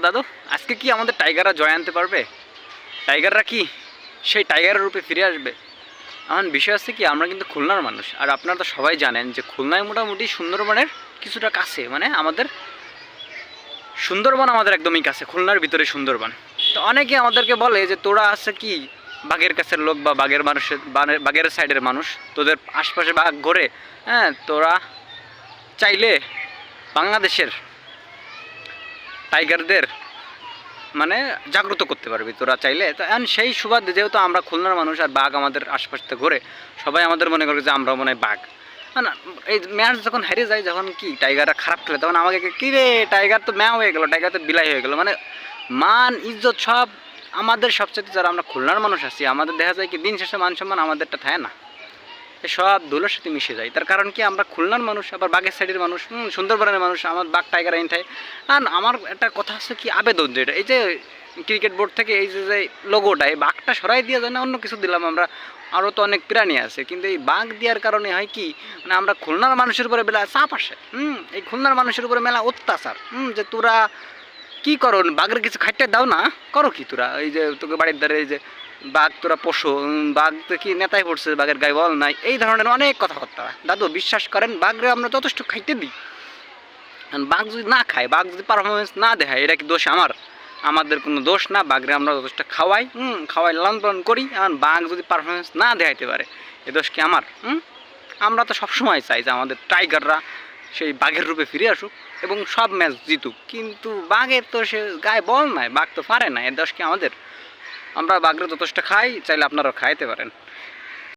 দাদু, আজকে কি আমাদের টাইগাররা জয় আনতে পারবে? টাইগাররা কি সেই টাইগারের রূপে ফিরে আসবে? আমার বিষয় আছে কি, আমরা কিন্তু খুলনার মানুষ, আর আপনারা তো সবাই জানেন যে খুলনায় মোটামুটি সুন্দরবনের কিছুটা কাছে, মানে আমাদের সুন্দরবন আমাদের একদমই কাছে, খুলনার ভিতরে সুন্দরবন। তো অনেকে আমাদেরকে বলে যে তোরা আছে কি বাঘের কাছের লোক বা বাঘের মানুষের বাঘের সাইডের মানুষ, তোদের আশপাশে বাঘ ঘোরে, হ্যাঁ তোরা চাইলে বাংলাদেশের টাইগারদের মানে জাগ্রত করতে পারবি তোরা চাইলে। তো এখন সেই সুবাদে যেহেতু আমরা খুলনার মানুষ আর বাঘ আমাদের আশপাশে ঘুরে, সবাই আমাদের মনে করে যে আমরা মনে হয় বাঘ। না, এই ম্যাচ যখন হেরে যায়, যখন কি টাইগাররা খারাপ খেলে, তখন আমাকে কী রে টাইগার তো ম্যাও হয়ে গেলো, টাইগার তো বিলাই হয়ে গেলো, মানে মান ইজ্জত সব আমাদের সবচেয়ে, যারা আমরা খুলনার মানুষ আছি আমাদের দেখা যায় কি দিন শেষে মান সম্মান আমাদেরটা থাকে না, সব ধুলোর সাথে মিশে যায়। তার কারণ কি, আমরা খুলনার মানুষ, আবার বাঘের সাইডের মানুষ, সুন্দরবনের মানুষ, আমার বাঘ টাইগার আইন থাকে। আর আমার একটা কথা আছে কি, আবেদন যেটা, এই যে ক্রিকেট বোর্ড থেকে এই যে লোগোটা, এই বাঘটা সরাই দিয়ে যায় না, অন্য কিছু দিলাম আমরা, আরও তো অনেক প্রাণী আছে, কিন্তু এই বাঘ দেওয়ার কারণে হয় কি, মানে আমরা খুলনার মানুষের উপরে বেলা চাপ আসে। এই খুলনার মানুষের উপরে মেলা অত্যাচার, যে তোরা কি করো, বাঘের কিছু খাইতে দাও না, করো কি তোরা, এই যে তোকে বাড়ির দ্বারে এই যে বাঘ তোরা পশু, বাঘ তো কি নেতায় পড়ছে, বাঘের গায়ে বল নাই, এই ধরনের অনেক কথাবার্তা। দাদু বিশ্বাস করেন, বাঘরে আমরা যথেষ্ট খাইতে দিই, বাঘ যদি না খায়, বাঘ যদি পারফরমেন্স না দেখায়, এটা কি দোষ আমাদের কোনো দোষ না। বাঘরে আমরা যথেষ্ট খাওয়াই, লালন পালন করি, এখন বাঘ যদি পারফরমেন্স না দেখাইতে পারে, এ দোষ কি আমার? আমরা তো সবসময় চাই যে আমাদের টাইগাররা সেই বাঘের রূপে ফিরে আসুক এবং সব ম্যাচ জিতুক, কিন্তু বাঘের তো সে গায়ে বল নাই, বাঘ তো পারে না, এর দোষ কি আমাদের? আমরা বাঘরে যথেষ্ট খাই, চাইলে আপনারাও খাইতে পারেন।